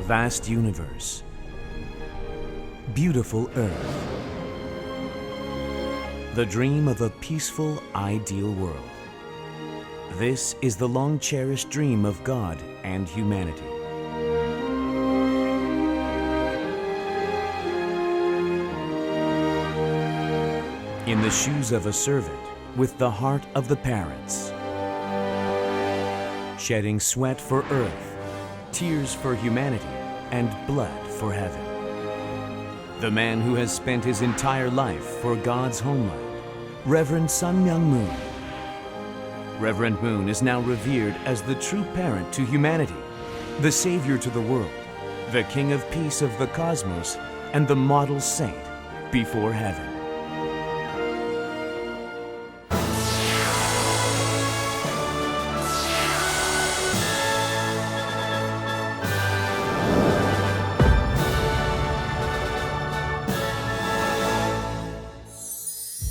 Vast universe. Beautiful earth. The dream of a peaceful, ideal world. This is the long-cherished dream of God and humanity. In the shoes of a servant, with the heart of the parents. Shedding sweat for earth, tears for humanity, and blood for heaven. The man who has spent his entire life for God's homeland, Reverend Sun Myung Moon. Reverend Moon is now revered as the true parent to humanity, the savior to the world, the king of peace of the cosmos, and the model saint before heaven.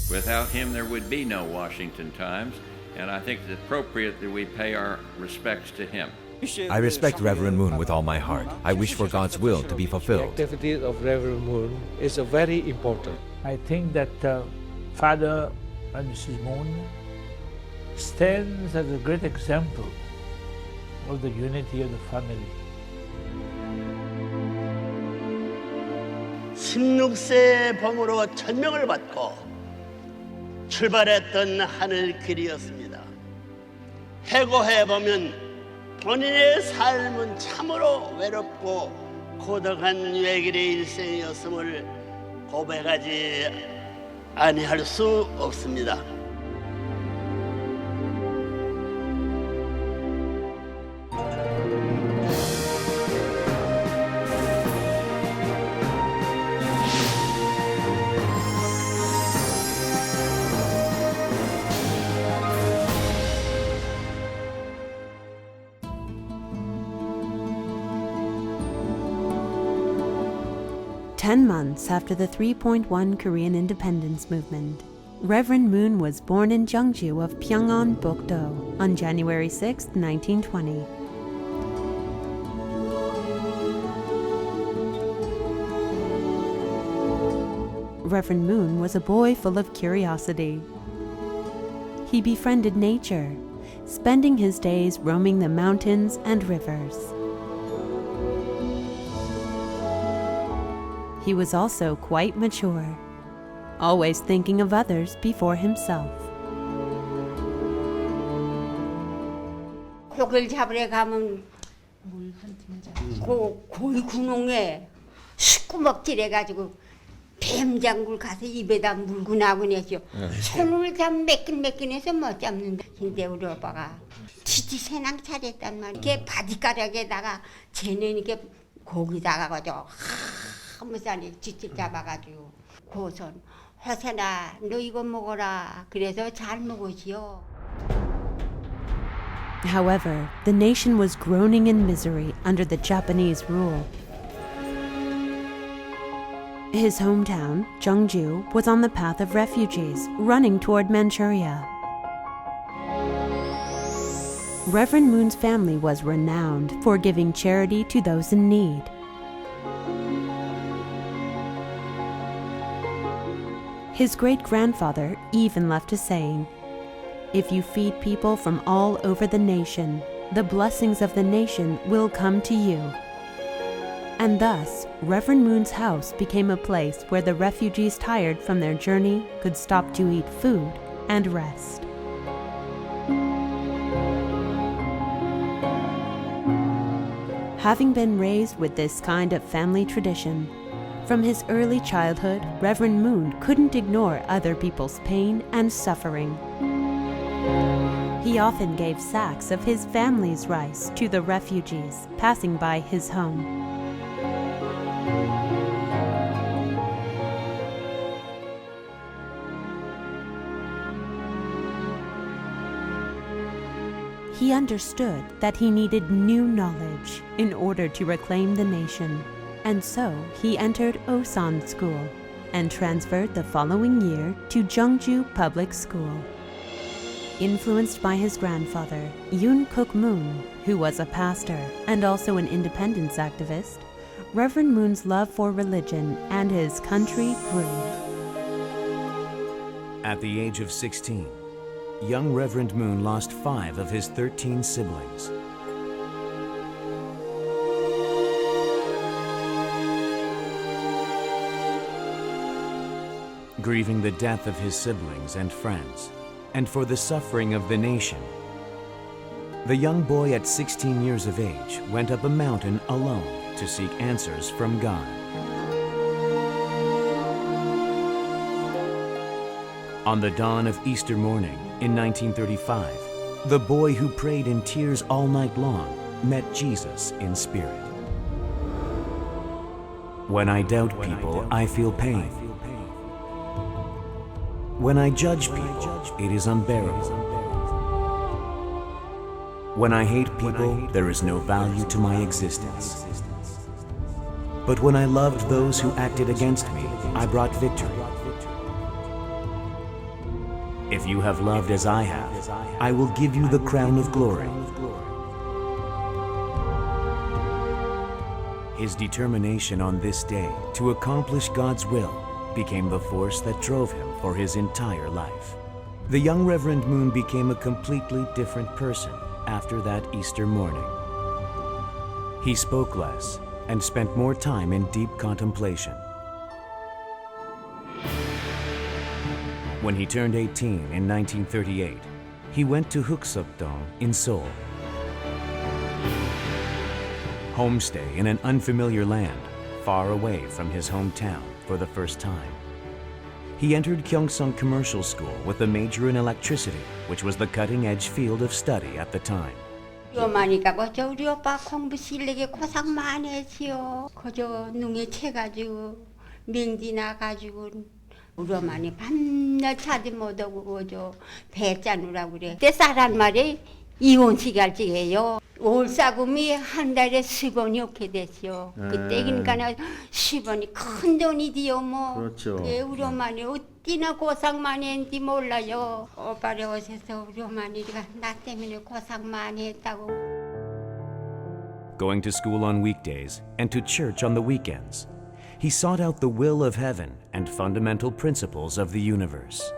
Without him, there would be no Washington Times, and I think it's appropriate that we pay our respects to him. I respect Reverend Moon with all my heart. I wish for God's will to be fulfilled. The activity of Reverend Moon is very important. I think that Father and Mrs. Moon stands as a great example of the unity of the family. 16세 범으로 천명을 받고 출발했던 하늘길이었습니다. 해고해보면 본인의 삶은 참으로 외롭고 고독한 외길의 일생이었음을 고백하지 아니할 수 없습니다. Ten months after the 3.1 Korean independence movement, Reverend Moon was born in Jeongju of Pyongan-bokdo on January 6, 1920. Reverend Moon was a boy full of curiosity. He befriended nature, spending his days roaming the mountains and rivers. He was also quite mature, always thinking of others before himself. 고기를 잡으러 가면 고이 구멍에 시꺼멓질해가지고 뱀장굴 가서 입에다 물고 나고 내죠. 손을 잡으면 매끈매끈해서 못 잡는다. 근데 우리 오빠가 지지 세낭 차렸단 말이야. 이렇게 바디가락에다가 쟤는 이렇게 고기다가 가지고 한무살이 쥐집 잡아가지고 고선 허세나 너 이거 먹어라. 그래서 잘 먹으시오. However, the nation was groaning in misery under the Japanese rule. His hometown, Jeongju, was on the path of refugees running toward Manchuria. Reverend Moon's family was renowned for giving charity to those in need. His great-grandfather even left a saying, "If you feed people from all over the nation, the blessings of the nation will come to you." And thus, Reverend Moon's house became a place where the refugees tired from their journey could stop to eat food and rest. Having been raised with this kind of family tradition, from his early childhood, Reverend Moon couldn't ignore other people's pain and suffering. He often gave sacks of his family's rice to the refugees passing by his home. He understood that he needed new knowledge in order to reclaim the nation. And so he entered Osan School and transferred the following year to Jeongju Public School. Influenced by his grandfather, Yoon Kook Moon, who was a pastor and also an independence activist, Reverend Moon's love for religion and his country grew. At the age of 16, young Reverend Moon lost 5 of his 13 siblings. Grieving the death of his siblings and friends, and for the suffering of the nation, the young boy at 16 years of age went up a mountain alone to seek answers from God. On the dawn of Easter morning in 1935, the boy who prayed in tears all night long met Jesus in spirit. When I doubt people, I feel pain. When I judge people, it is unbearable. When I hate people, there is no value to my existence. But when I loved those who acted against me, I brought victory. If you have loved as I have, I will give you the crown of glory. His determination on this day to accomplish God's will became the force that drove him for his entire life. The young Reverend Moon became a completely different person after that Easter morning. He spoke less and spent more time in deep contemplation. When he turned 18 in 1938, he went to Huksukdong in Seoul. Homestay in an unfamiliar land, far away from his hometown for the first time. He entered Gyeongsang Commercial School with a major in electricity, which was the cutting-edge field of study at the time. 요마니까 그저 우리 오빠 공부 실력에 고생 많이 했지요. 그저 눈에 채가지고 맹디나 가지고 우리 어머니 밤낮 자지 못하고 그저 배 짜누라고 그래. 그때 쌀한 마리 이혼시갈지게요. 올싸금이 한 달에 10원이 없게 됐죠. 그때 그러니까 10원이 큰 돈이지요 뭐. 그렇죠. 예, 우리 어머니 어찌나 고생 많이 했는지 몰라요. 오빠를 오셔서 우리 어머니가 나 때문에 고생 많이 했다고. Going to school on weekdays and to church on the weekends, he sought out the will of heaven and fundamental principles of the universe.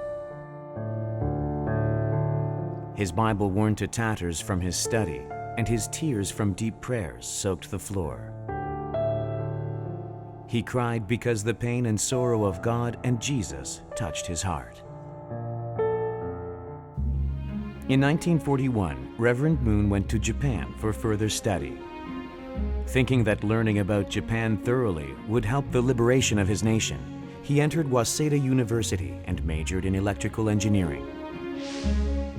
His Bible worn to tatters from his study, and his tears from deep prayers soaked the floor. He cried because the pain and sorrow of God and Jesus touched his heart. In 1941, Reverend Moon went to Japan for further study. Thinking that learning about Japan thoroughly would help the liberation of his nation, he entered Waseda University and majored in electrical engineering.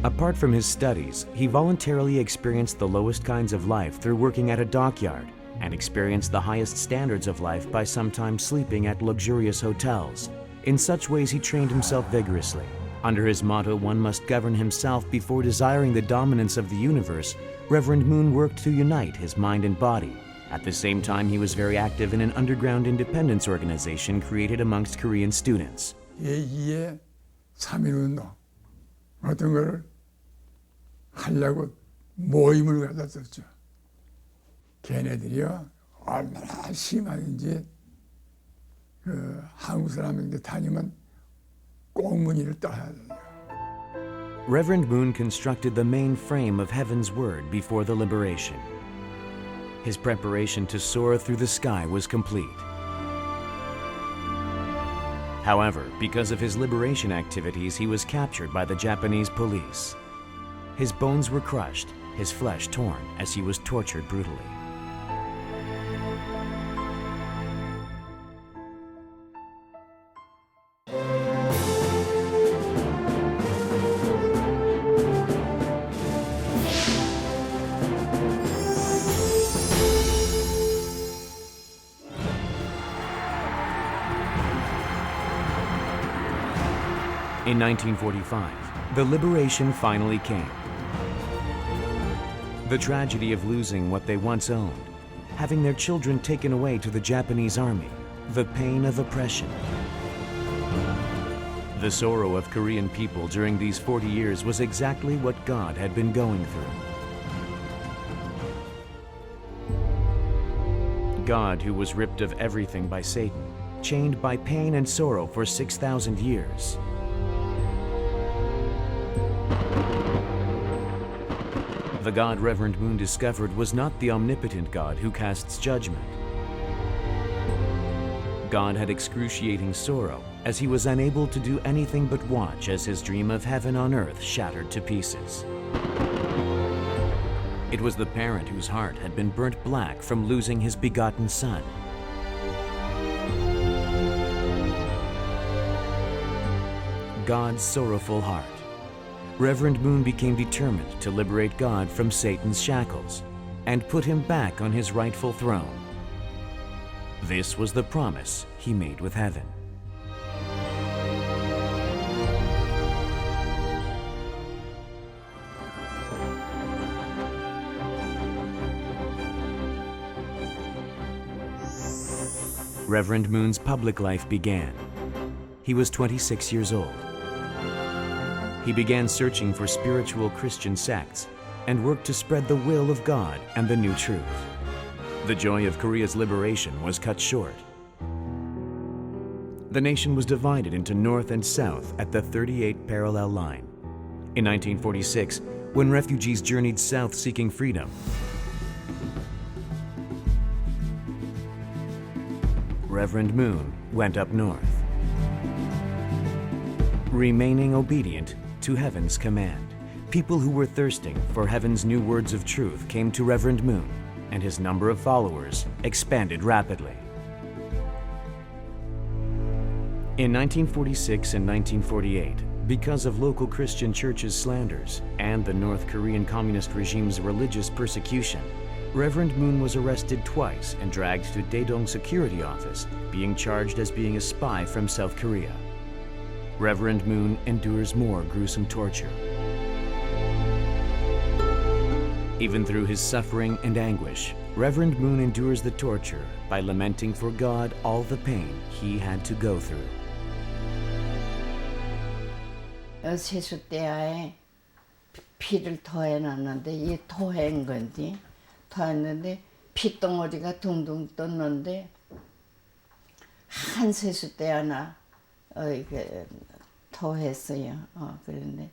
Apart from his studies, he voluntarily experienced the lowest kinds of life through working at a dockyard and experienced the highest standards of life by sometimes sleeping at luxurious hotels. In such ways, he trained himself vigorously. Under his motto, "One must govern himself before desiring the dominance of the universe," Reverend Moon worked to unite his mind and body. At the same time, he was very active in an underground independence organization created amongst Korean students. 제2의 3.1운동 어떤 걸 하려고 모임을 가졌었죠. 걔네들이요 얼마나 심하든지 그 한국 사람인데 다니면 꽁무니를 떠야 돼요. Reverend Moon constructed the main frame of Heaven's Word before the liberation. His preparation to soar through the sky was complete. However, because of his liberation activities, he was captured by the Japanese police. His bones were crushed, his flesh torn as he was tortured brutally. In 1945, the liberation finally came. The tragedy of losing what they once owned, having their children taken away to the Japanese army, the pain of oppression. The sorrow of Korean people during these 40 years was exactly what God had been going through. God, who was ripped of everything by Satan, chained by pain and sorrow for 6,000 years. The God Reverend Moon discovered was not the omnipotent God who casts judgment. God had excruciating sorrow, as he was unable to do anything but watch as his dream of heaven on earth shattered to pieces. It was the parent whose heart had been burnt black from losing his begotten son. God's sorrowful heart. Reverend Moon became determined to liberate God from Satan's shackles and put him back on his rightful throne. This was the promise he made with heaven. Reverend Moon's public life began. He was 26 years old. He began searching for spiritual Christian sects and worked to spread the will of God and the new truth. The joy of Korea's liberation was cut short. The nation was divided into North and South at the 38th parallel line. In 1946, when refugees journeyed south seeking freedom, Reverend Moon went up north, remaining obedient to heaven's command. People who were thirsting for heaven's new words of truth came to Reverend Moon, and his number of followers expanded rapidly. In 1946 and 1948, because of local Christian churches' slanders and the North Korean Communist regime's religious persecution, Reverend Moon was arrested twice and dragged to Daedong Security Office, being charged as being a spy from South Korea. Reverend Moon endures more gruesome torture. Even through his suffering and anguish, Reverend Moon endures the torture by lamenting for God all the pain he had to go through. 세숫대야에 피를 토해놨는데 이 토해인 건지 토했는데 핏덩어리가 둥둥 떴는데 한 세숫대야나 토했어요. 그런데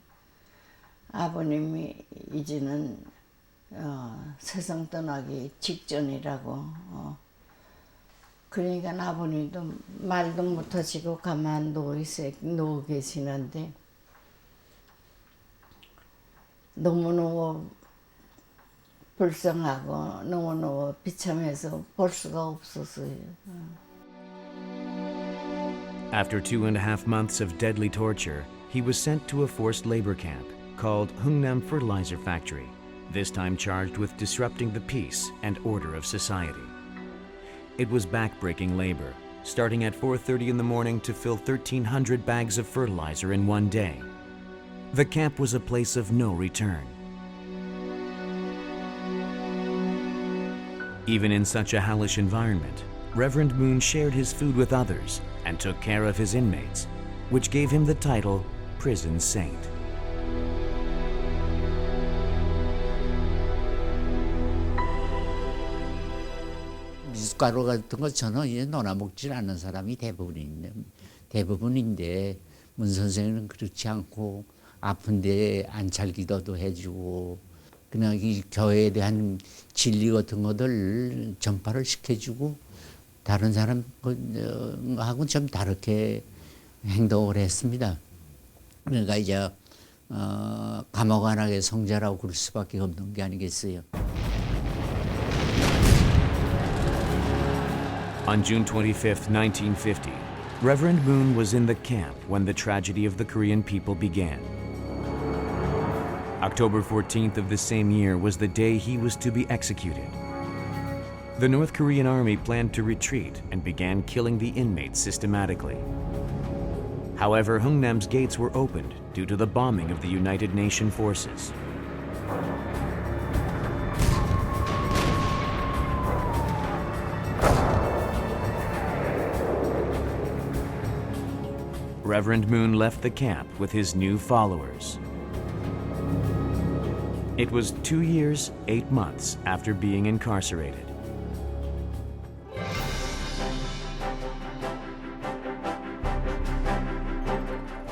아버님이 이제는 세상 떠나기 직전이라고 그러니까 아버님도 말도 못하시고 가만 누워 계시는데 너무너무 불쌍하고 너무너무 비참해서 볼 수가 없었어요. After 2.5 months of deadly torture, he was sent to a forced labor camp called Hungnam Fertilizer Factory, this time charged with disrupting the peace and order of society. It was backbreaking labor, starting at 4:30 in the morning to fill 1,300 bags of fertilizer in one day. The camp was a place of no return. Even in such a hellish environment, Reverend Moon shared his food with others and took care of his inmates, which gave him the title Prison Saint. 미숫가루 같은 거 저는 이제 놀아먹질 않는 사람이 대부분인데 문 선생님은 그렇지 않고 아픈데 안찰 기도도 해주고 그냥 이 교회에 대한 진리 같은 것들 전파를 시켜주고 다른 사람하고는 좀 다르게 행동을 했습니다. 그러니까 이제 감옥 안하게 성자라고 그럴 수밖에 없는 게 아니겠어요. On June 25, 1950, Reverend Moon was in the camp when the tragedy of the Korean people began. October 14th of the same year was the day he was to be executed. The North Korean army planned to retreat and began killing the inmates systematically. However, Hungnam's gates were opened due to the bombing of the United Nations forces. Reverend Moon left the camp with his new followers. It was 2 years, 8 months after being incarcerated.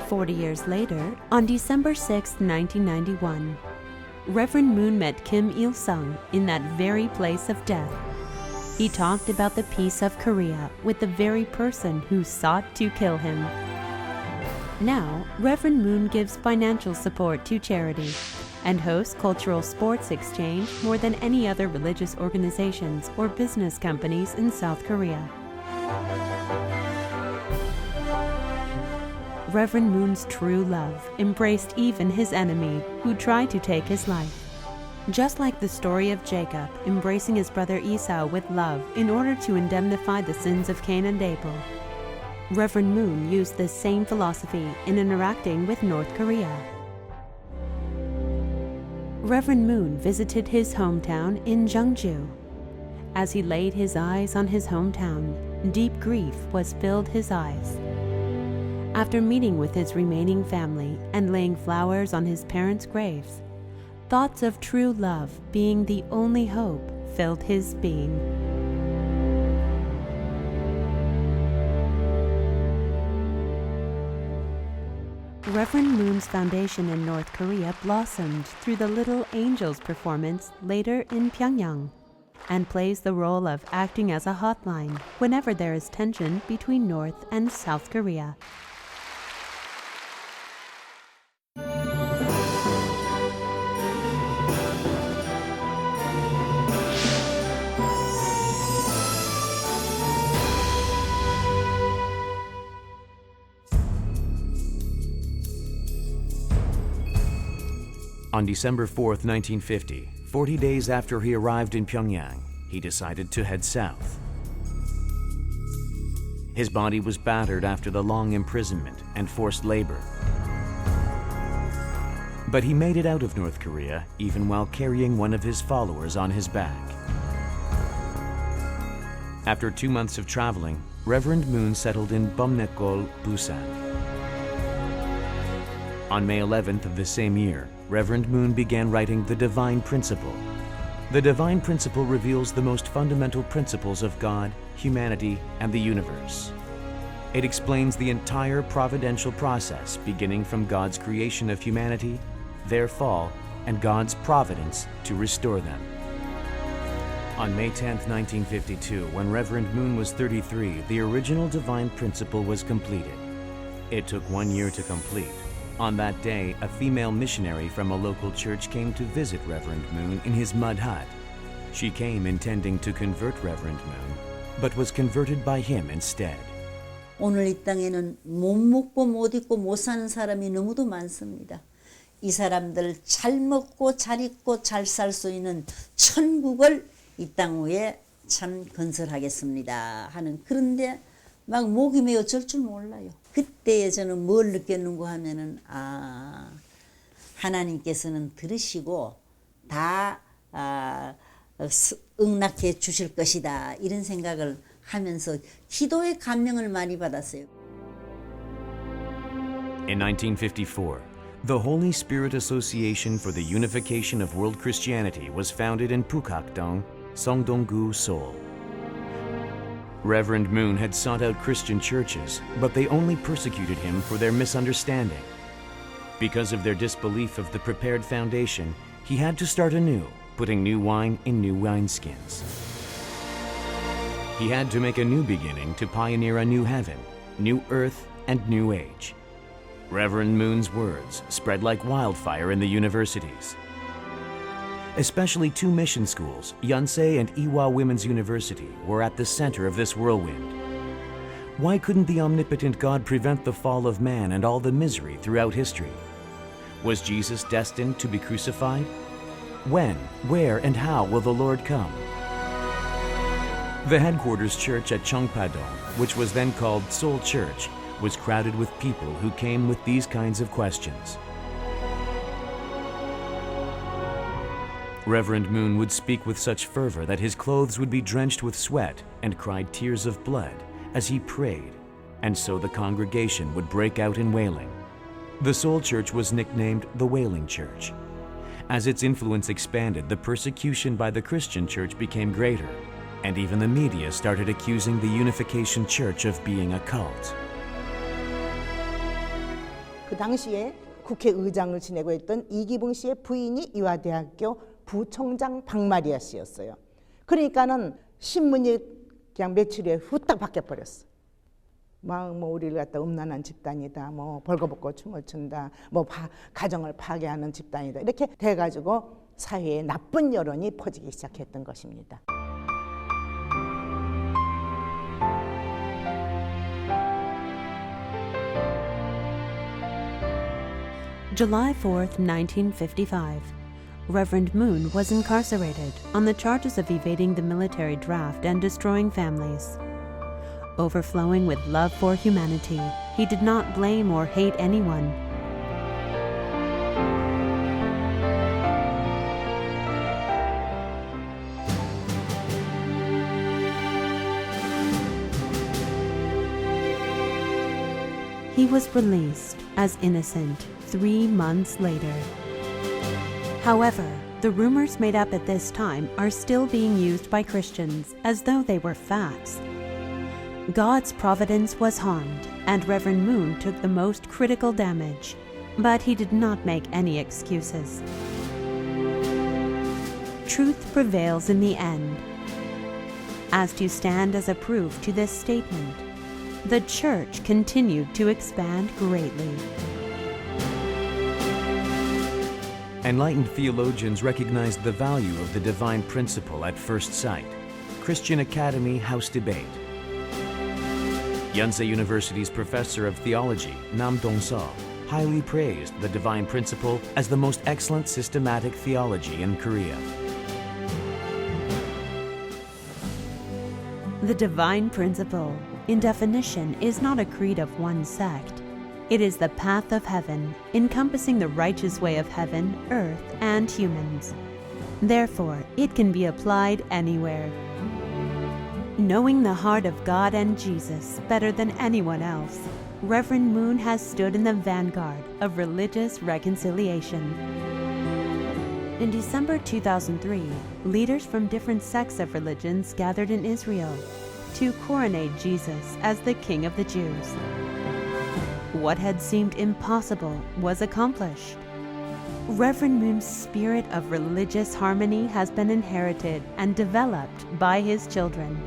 "40 years later, on December 6, 1991, Reverend Moon met Kim Il-sung in that very place of death. He talked about the peace of Korea with the very person who sought to kill him. Now, Reverend Moon gives financial support to charity and hosts cultural sports exchange more than any other religious organizations or business companies in South Korea. Reverend Moon's true love embraced even his enemy who tried to take his life. Just like the story of Jacob embracing his brother Esau with love in order to indemnify the sins of Cain and Abel, Reverend Moon used this same philosophy in interacting with North Korea. Reverend Moon visited his hometown in Jeongju. As he laid his eyes on his hometown, deep grief was filled his eyes. After meeting with his remaining family and laying flowers on his parents' graves, thoughts of true love being the only hope filled his being. Reverend Moon's foundation in North Korea blossomed through the Little Angels performance later in Pyongyang, and plays the role of acting as a hotline whenever there is tension between North and South Korea. On December 4th, 1950, 40 days after he arrived in Pyongyang, he decided to head south. His body was battered after the long imprisonment and forced labor. But he made it out of North Korea even while carrying one of his followers on his back. After 2 months of traveling, Reverend Moon settled in Bomnaekgol, Busan. On May 11th of the same year, Reverend Moon began writing The Divine Principle. The Divine Principle reveals the most fundamental principles of God, humanity, and the universe. It explains the entire providential process beginning from God's creation of humanity, their fall, and God's providence to restore them. On May 10th, 1952, when Reverend Moon was 33, the original Divine Principle was completed. It took 1 year to complete. On that day, a female missionary from a local church came to visit Reverend Moon in his mud hut. She came intending to convert Reverend Moon, but was converted by him instead. 오늘 이 땅에는 못 먹고 못 입고 못 사는 사람이 너무도 많습니다. 이 사람들 잘 먹고 잘 입고 잘 살 수 있는 천국을 이 땅 위에 참 건설하겠습니다 하는, 그런데 막 목이 메어 절 줄 몰라요. 그때 저는 뭘 느꼈는고 하면은, 하나님께서는 들으시고 다 응낙해 주실 것이다, 이런 생각을 하면서 기도의 감명을 많이 받았어요. In 1954, the Holy Spirit Association for the Unification of World Christianity was founded in Pukakdong, Songdong-gu, Seoul. Reverend Moon had sought out Christian churches, but they only persecuted him for their misunderstanding. Because of their disbelief of the prepared foundation, he had to start anew, putting new wine in new wineskins. He had to make a new beginning to pioneer a new heaven, new earth, and new age. Reverend Moon's words spread like wildfire in the universities. Especially 2 mission schools, Yonsei and Iwa Women's University, were at the center of this whirlwind. Why couldn't the omnipotent God prevent the fall of man and all the misery throughout history? Was Jesus destined to be crucified? When, where, and how will the Lord come? The headquarters church at Cheongpadong, which was then called Seoul Church, was crowded with people who came with these kinds of questions. Reverend Moon would speak with such fervor that his clothes would be drenched with sweat and cried tears of blood as he prayed, and so the congregation would break out in wailing. The Seoul church was nicknamed the Wailing Church. As its influence expanded, the persecution by the Christian church became greater, and even the media started accusing the Unification Church of being a cult. 그 당시에 국회의장을 지내고 있던 이기붕 씨의 부인이 이화대학교 부총장 박마리아 씨였어요. 그러니까는 신문이 그냥 며칠 후에 후딱 바뀌어버렸어. 막 우리를 갖다 음란한 집단이다, 벌거벗고 춤을 춘다, 가정을 파괴하는 집단이다, 이렇게 돼가지고 사회에 나쁜 여론이 퍼지기 시작했던 것입니다. July 4th, 1955. Reverend Moon was incarcerated on the charges of evading the military draft and destroying families. Overflowing with love for humanity, he did not blame or hate anyone. He was released as innocent 3 months later. However, the rumors made up at this time are still being used by Christians as though they were facts. God's providence was harmed, and Reverend Moon took the most critical damage, but he did not make any excuses. Truth prevails in the end. As to stand as a proof to this statement, the church continued to expand greatly. Enlightened theologians recognized the value of the divine principle at first sight. Christian Academy House Debate. Yonsei University's professor of theology, Nam Dong-seo, highly praised the divine principle as the most excellent systematic theology in Korea. The divine principle, in definition, is not a creed of one sect. It is the path of heaven, encompassing the righteous way of heaven, earth, and humans. Therefore, it can be applied anywhere. Knowing the heart of God and Jesus better than anyone else, Reverend Moon has stood in the vanguard of religious reconciliation. In December 2003, leaders from different sects of religions gathered in Israel to coronate Jesus as the King of the Jews. What had seemed impossible was accomplished. Reverend Moon's spirit of religious harmony has been inherited and developed by his children.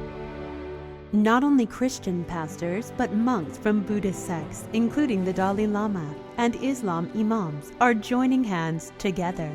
Not only Christian pastors, but monks from Buddhist sects, including the Dalai Lama, and Islam imams, are joining hands together.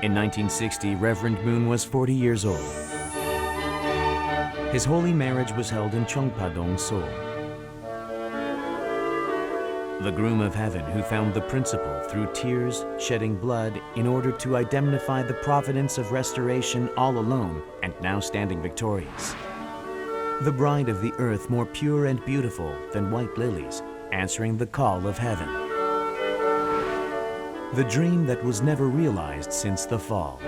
In 1960, Reverend Moon was 40 years old. His holy marriage was held in Cheongpa-dong, Seoul. The groom of heaven who found the principle through tears, shedding blood, in order to indemnify the providence of restoration all alone, and now standing victorious. The bride of the earth more pure and beautiful than white lilies, answering the call of heaven. The dream that was never realized since the fall.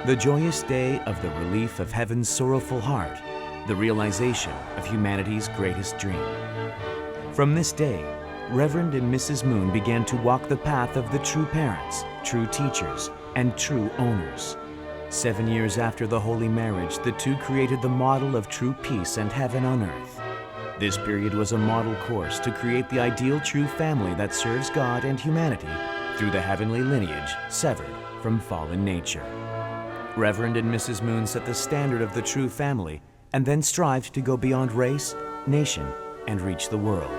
the joyous day of the relief of heaven's sorrowful heart, the realization of humanity's greatest dream. From this day, Reverend and Mrs. Moon began to walk the path of the true parents, true teachers, and true owners. 7 years after the holy marriage, the two created the model of true peace and heaven on earth. This period was a model course to create the ideal true family that serves God and humanity through the heavenly lineage severed from fallen nature. Reverend and Mrs. Moon set the standard of the true family and then strived to go beyond race, nation, and reach the world.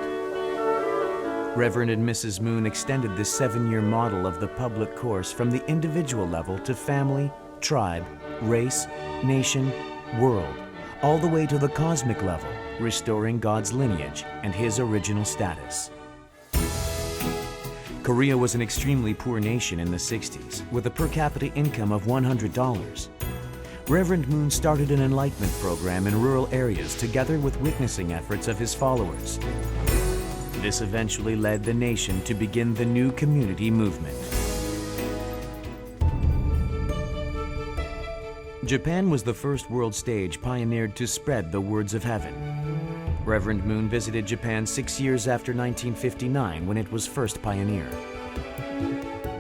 Reverend and Mrs. Moon extended this 7-year model of the public course from the individual level to family, tribe, race, nation, world, all the way to the cosmic level, restoring God's lineage and His original status. Korea was an extremely poor nation in the 60s, with a per capita income of $100. Reverend Moon started an enlightenment program in rural areas together with witnessing efforts of his followers. This eventually led the nation to begin the new community movement. Japan was the first world stage pioneered to spread the words of heaven. Reverend Moon visited Japan 6 years after 1959 when it was first pioneered.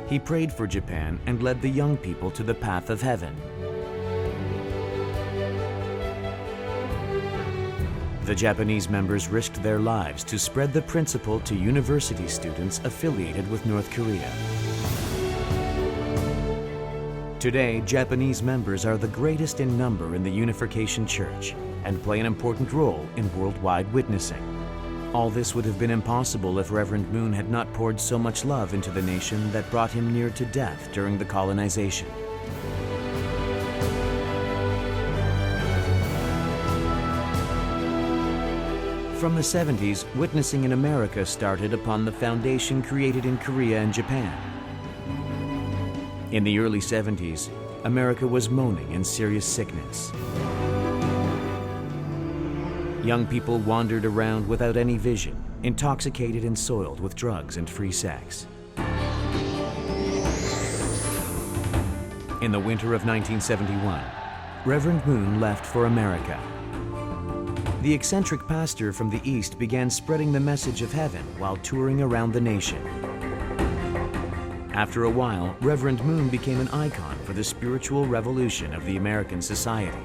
He prayed for Japan and led the young people to the path of heaven. The Japanese members risked their lives to spread the principle to university students affiliated with North Korea. Today, Japanese members are the greatest in number in the Unification Church and play an important role in worldwide witnessing. All this would have been impossible if Reverend Moon had not poured so much love into the nation that brought him near to death during the colonization. From the 70s, witnessing in America started upon the foundation created in Korea and Japan. In the early 70s, America was moaning in serious sickness. Young people wandered around without any vision, intoxicated and soiled with drugs and free sex. In the winter of 1971, Reverend Moon left for America. The eccentric pastor from the East began spreading the message of heaven while touring around the nation. After a while, Reverend Moon became an icon for the spiritual revolution of the American society.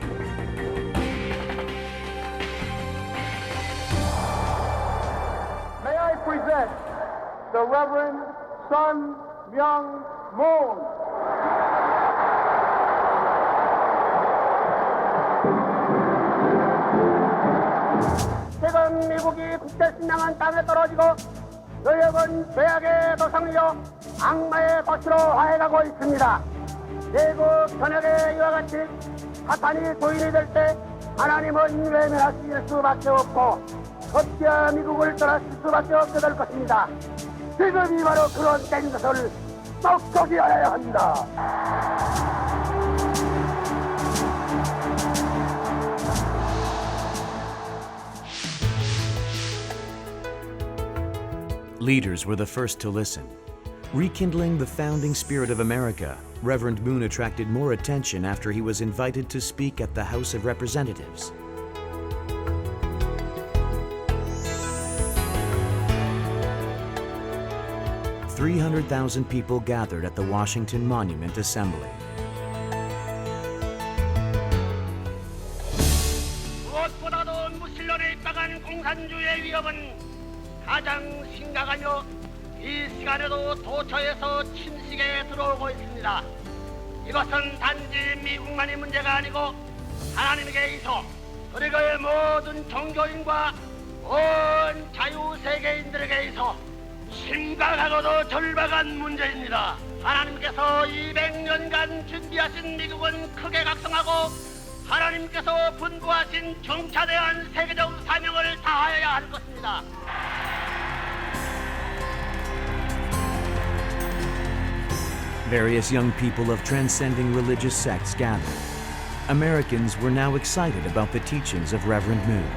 May I present the Reverend Sun Myung Moon. 최근 미국이 국제식량한 땅에 떨어지고 뉴욕은 죄악의 도상이요 악마의 도시로 화해가고 있습니다. 대국 전역에 이와 같이 사탄이 도인이 될 때 하나님은 외면하실 수밖에 없고 급기야 미국을 떠나실 수밖에 없게 될 것입니다. 지금이 바로 그런 때인 것을 똑똑히 알아야 합니다. Leaders were the first to listen. Rekindling the founding spirit of America, Reverend Moon attracted more attention after he was invited to speak at the House of Representatives. $300,000 people gathered at the Washington Monument Assembly. 무엇보다도 무신론에 입각한 공산주의의 위협은 가장 심각하며 이 시간에도 도처에서 침식에 들어오고 있습니다. 이것은 단지 미국만의 문제가 아니고 하나님에게 있어 그리고 모든 종교인과 온 자유세계인들에게 있어 심각하고도 절박한 문제입니다. 하나님께서 200년간 준비하신 미국은 크게 각성하고 하나님께서 분부하신 중차대한 세계적 사명을 다하여야 할 것입니다. Various young people of transcending religious sects gathered. Americans were now excited about the teachings of Reverend Moon.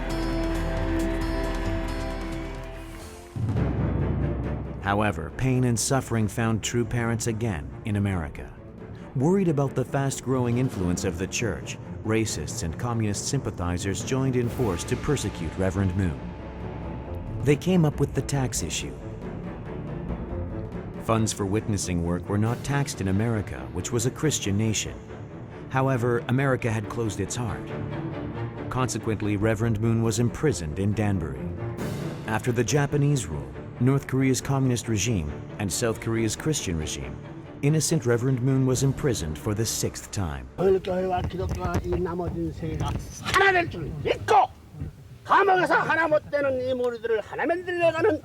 However, pain and suffering found true parents again in America. Worried about the fast-growing influence of the church, racists and communist sympathizers joined in force to persecute Reverend Moon. They came up with the tax issue. Funds for witnessing work were not taxed in America, which was a Christian nation. However, America had closed its heart. Consequently, Reverend Moon was imprisoned in Danbury. After the Japanese rule, North Korea's communist regime, and South Korea's Christian regime, innocent Reverend Moon was imprisoned for the 6th time. 불교와 기독교와 이 나머진 세계가 하나 될 줄 믿고 감옥에서 하나 못 되는 이 무리들을 하나 만들려가는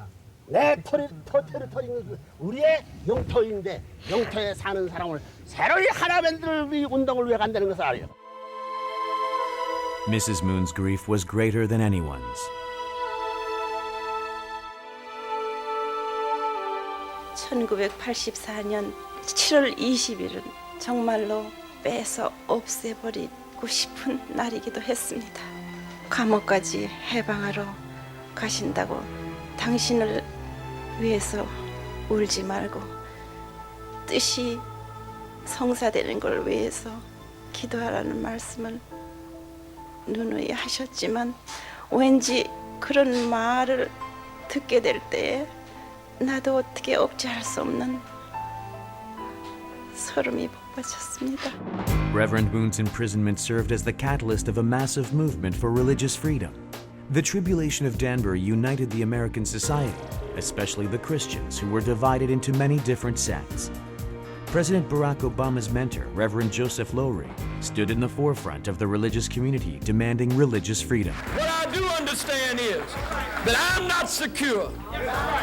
내 테리토리는 우리의 영토인데 영토에 사는 사람을 새로이 하나 만들 이 운동을 위해 간다는 것을 알아요. Mrs. Moon's grief was greater than anyone's. 1984년 7월 20일은 정말로 빼서 없애버리고 싶은 날이기도 했습니다. 감옥까지 해방하러 가신다고 당신을 위해서 울지 말고 뜻이 성사되는 걸 위해서 기도하라는 말씀을 누누이 하셨지만 왠지 그런 말을 듣게 될 때에 나도 어떻게 억제할 수 없는 소름이 복받쳤습니다. Reverend Moon's imprisonment served as the catalyst of a massive movement for religious freedom. The tribulation of Danbury united the American society, especially the Christians, who were divided into many different sects. President Barack Obama's mentor, Reverend Joseph Lowry, stood in the forefront of the religious community demanding religious freedom. What I do understand is that I'm not secure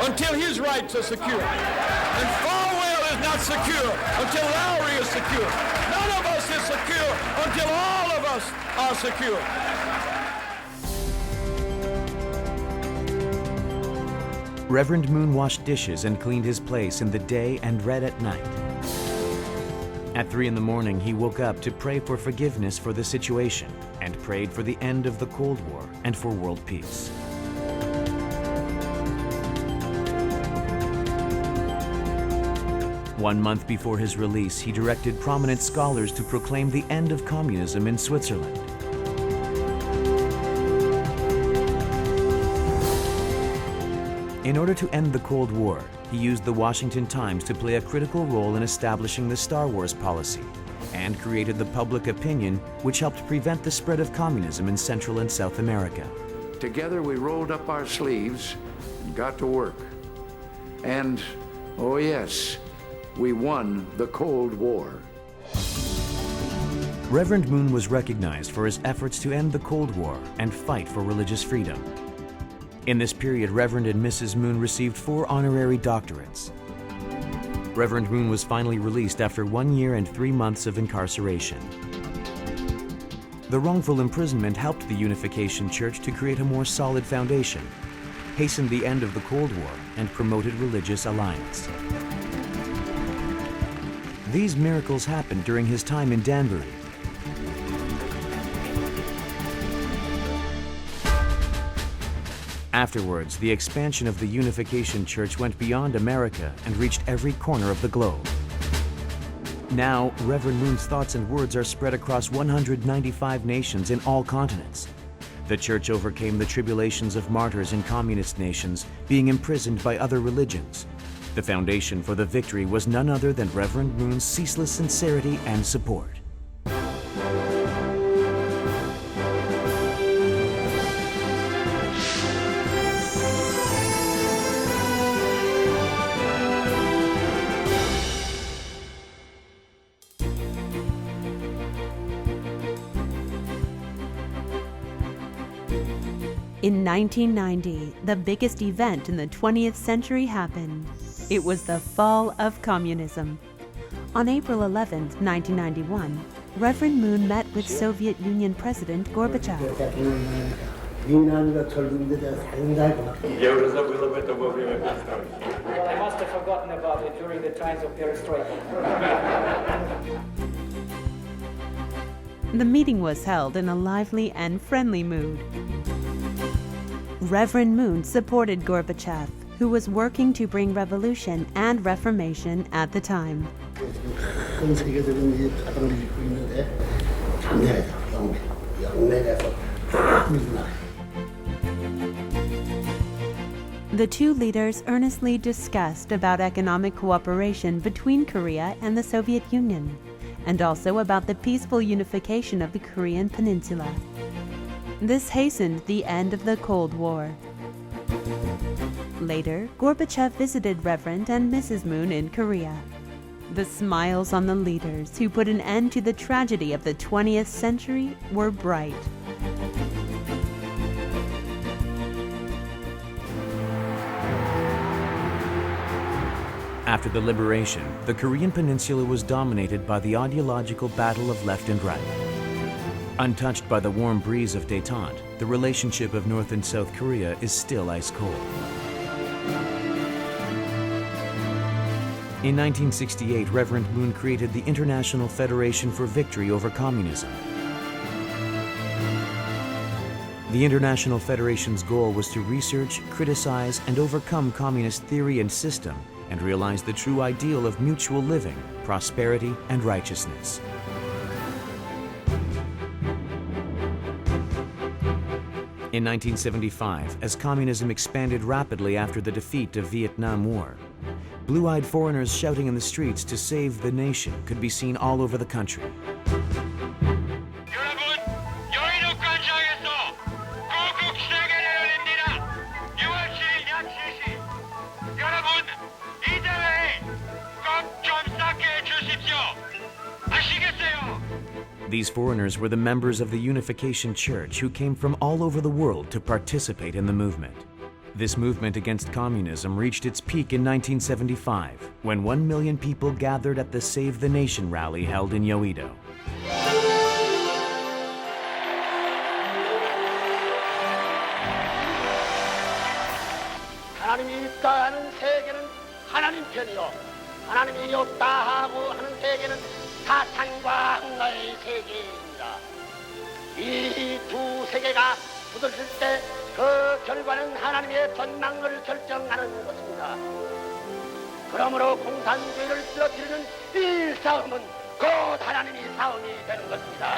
until his rights are secure. And Farwell is not secure until Lowry is secure. None of us is secure until all of us are secure. Reverend Moon washed dishes and cleaned his place in the day and read at night. At 3 in the morning, he woke up to pray for forgiveness for the situation and prayed for the end of the Cold War and for world peace. One month before his release, he directed prominent scholars to proclaim the end of communism in Switzerland. In order to end the Cold War, he used the Washington Times to play a critical role in establishing the Star Wars policy and created the public opinion which helped prevent the spread of communism in Central and South America. Together we rolled up our sleeves and got to work. And, oh yes, we won the Cold War. Reverend Moon was recognized for his efforts to end the Cold War and fight for religious freedom. In this period, Reverend and Mrs. Moon received 4 honorary doctorates. Reverend Moon was finally released after 1 year and 3 months of incarceration. The wrongful imprisonment helped the Unification Church to create a more solid foundation, hastened the end of the Cold War, and promoted religious alliance. These miracles happened during his time in Danbury. Afterwards, the expansion of the Unification Church went beyond America and reached every corner of the globe. Now, Reverend Moon's thoughts and words are spread across 195 nations in all continents. The Church overcame the tribulations of martyrs in communist nations, being imprisoned by other religions. The foundation for the victory was none other than Reverend Moon's ceaseless sincerity and support. In 1990, the biggest event in the 20th century happened. It was the fall of communism. On April 11, 1991, Reverend Moon met with Soviet Union President Gorbachev. I must have forgotten about it during the times of perestroika. The meeting was held in a lively and friendly mood. Reverend Moon supported Gorbachev, who was working to bring revolution and reformation at the time. 큰 세계적인 이 가정을 잇고 있는데 장래에서 영맥에서 큰 나라. The two leaders earnestly discussed about economic cooperation between Korea and the Soviet Union, and also about the peaceful unification of the Korean peninsula. This hastened the end of the Cold War. Later, Gorbachev visited Reverend and Mrs. Moon in Korea. The smiles on the leaders who put an end to the tragedy of the 20th century were bright. After the liberation, the Korean peninsula was dominated by the ideological battle of left and right. Untouched by the warm breeze of détente, the relationship of North and South Korea is still ice cold. In 1968, Reverend Moon created the International Federation for Victory over Communism. The International Federation's goal was to research, criticize, and overcome communist theory and system, and realize the true ideal of mutual living, prosperity, and righteousness. In 1975, as communism expanded rapidly after the defeat of Vietnam War, blue-eyed foreigners shouting in the streets to save the nation could be seen all over the country. These foreigners were the members of the Unification Church who came from all over the world to participate in the movement. This movement against communism reached its peak in 1975, when 1 million people gathered at the Save the Nation rally held in Yeouido. 하나님이 있다 하는 세계는 하나님 편이요, 하나님이 없다 하고 하는 세계는 사탄과 악마의 세계입니다. 이 두 세계가 부딪힐 때 그 결과는 하나님의 전망을 결정하는 것입니다. 그러므로 공산주의를 쓰러뜨리는 이 싸움은 곧 하나님의 싸움이 되는 것입니다.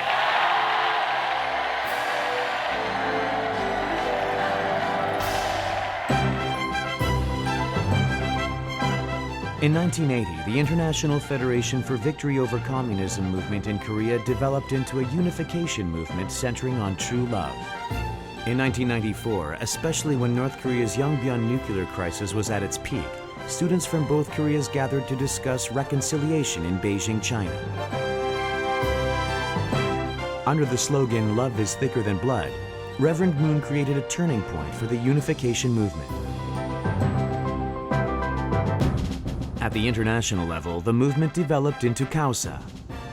In 1980, the International Federation for Victory over Communism movement in Korea developed into a unification movement centering on true love. In 1994, especially when North Korea's Yongbyon nuclear crisis was at its peak, students from both Koreas gathered to discuss reconciliation in Beijing, China. Under the slogan, "Love is thicker than blood," Reverend Moon created a turning point for the unification movement. At the international level, the movement developed into Causa.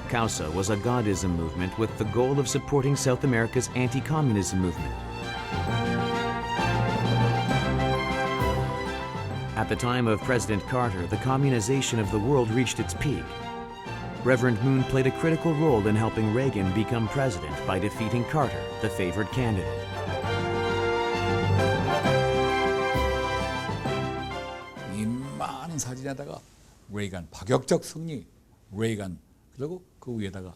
Causa was a Godism movement with the goal of supporting South America's anti-communism movement. At the time of President Carter, the communization of the world reached its peak. Reverend Moon played a critical role in helping Reagan become president by defeating Carter, the favored candidate. 이 많은 사진에다가 레이간 파격적 승리, 레이간 그리고 그 위에다가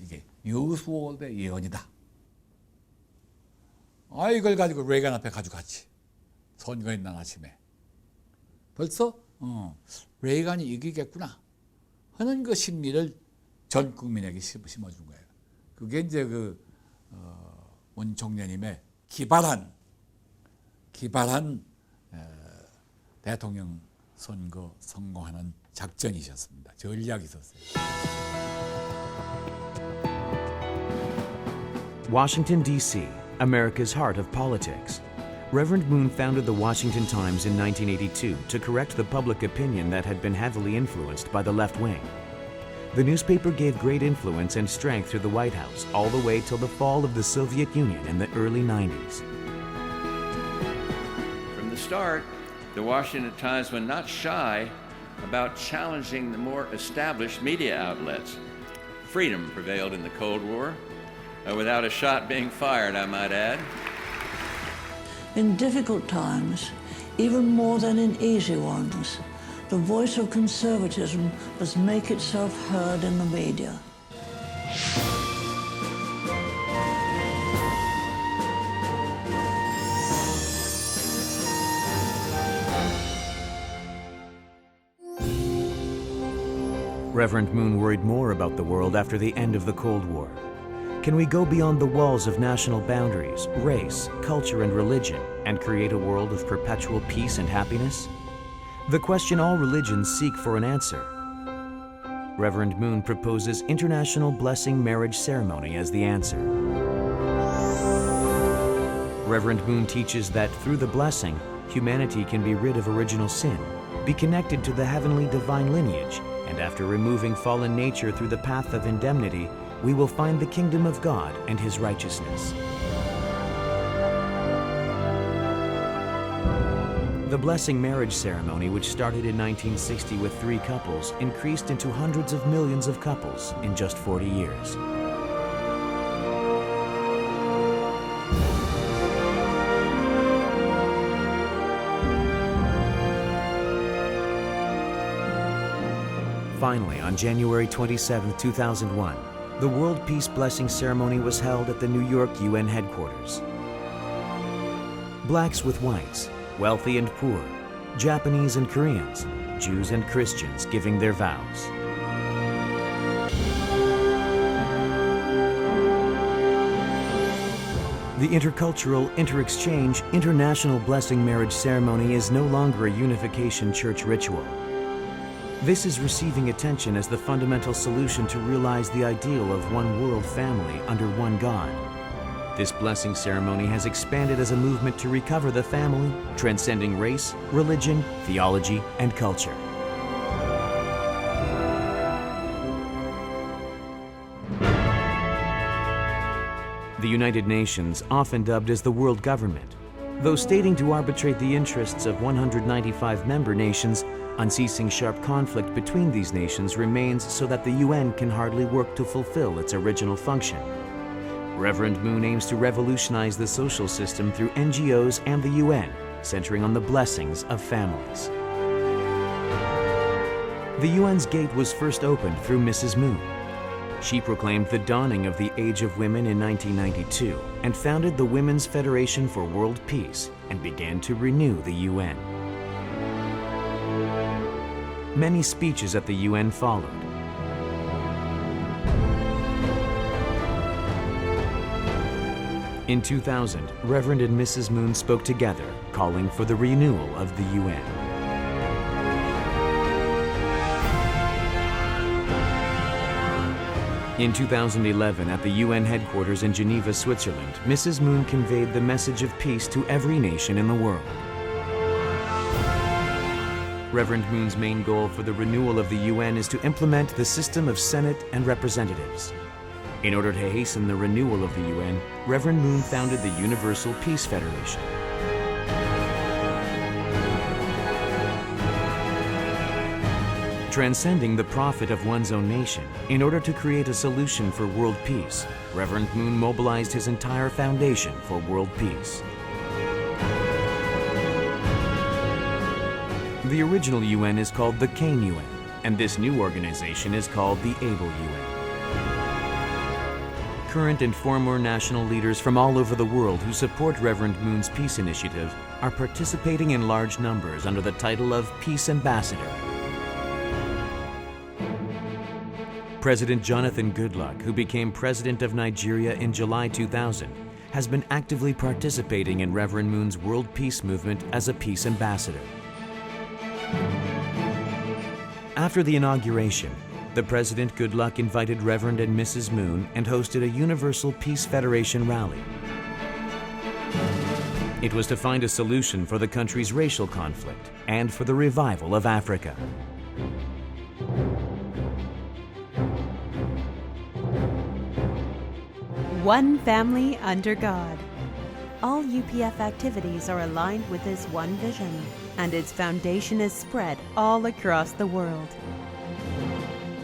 이게 뉴스월드의 예언이다. 이걸 가지고 레이간 앞에 가져갔지. 선거에 난 아침에. 벌써 레이간이 이기겠구나 하는 그 심리를 전 국민에게 심어준 거예요. 그게 이제 문 총리님의 기발한 대통령 선거 성공하는 작전이셨습니다. 전략이 있었어요. Washington, D.C., America's heart of politics. Reverend Moon founded the Washington Times in 1982 to correct the public opinion that had been heavily influenced by the left wing. The newspaper gave great influence and strength to the White House all the way till the fall of the Soviet Union in the early 90s. From the start, the Washington Times was not shy about challenging the more established media outlets. Freedom prevailed in the Cold War, without a shot being fired, I might add. In difficult times, even more than in easy ones, the voice of conservatism must make itself heard in the media. Reverend Moon worried more about the world after the end of the Cold War. Can we go beyond the walls of national boundaries, race, culture, and religion, and create a world of perpetual peace and happiness? The question all religions seek for an answer. Reverend Moon proposes international blessing marriage ceremony as the answer. Reverend Moon teaches that through the blessing, humanity can be rid of original sin, be connected to the heavenly divine lineage, and after removing fallen nature through the path of indemnity, we will find the kingdom of God and His righteousness. The blessing marriage ceremony, which started in 1960 with 3 couples, increased into hundreds of millions of couples in just 40 years. Finally, on January 27, 2001, the World Peace Blessing Ceremony was held at the New York UN headquarters. Blacks with whites, wealthy and poor, Japanese and Koreans, Jews and Christians giving their vows. The intercultural, inter-exchange, international blessing marriage ceremony is no longer a unification church ritual. This is receiving attention as the fundamental solution to realize the ideal of one world family under one God. This blessing ceremony has expanded as a movement to recover the family, transcending race, religion, theology, and culture. The United Nations, often dubbed as the world government, though stating to arbitrate the interests of 195 member nations, unceasing sharp conflict between these nations remains so that the UN can hardly work to fulfill its original function. Reverend Moon aims to revolutionize the social system through NGOs and the UN, centering on the blessings of families. The UN's gate was first opened through Mrs. Moon. She proclaimed the dawning of the Age of Women in 1992 and founded the Women's Federation for World Peace and began to renew the UN. Many speeches at the UN followed. In 2000, Reverend and Mrs. Moon spoke together, calling for the renewal of the UN. In 2011, at the UN headquarters in Geneva, Switzerland, Mrs. Moon conveyed the message of peace to every nation in the world. Reverend Moon's main goal for the renewal of the UN is to implement the system of Senate and representatives. In order to hasten the renewal of the UN, Reverend Moon founded the Universal Peace Federation. Transcending the profit of one's own nation, in order to create a solution for world peace, Reverend Moon mobilized his entire foundation for world peace. The original UN is called the Cain UN, and this new organization is called the Able UN. Current and former national leaders from all over the world who support Reverend Moon's peace initiative are participating in large numbers under the title of Peace Ambassador. President Jonathan Goodluck, who became President of Nigeria in July 2000, has been actively participating in Reverend Moon's World Peace Movement as a peace ambassador. After the inauguration, the President Goodluck invited Reverend and Mrs. Moon and hosted a Universal Peace Federation rally. It was to find a solution for the country's racial conflict and for the revival of Africa. One family under God. All UPF activities are aligned with this one vision, and its foundation is spread all across the world.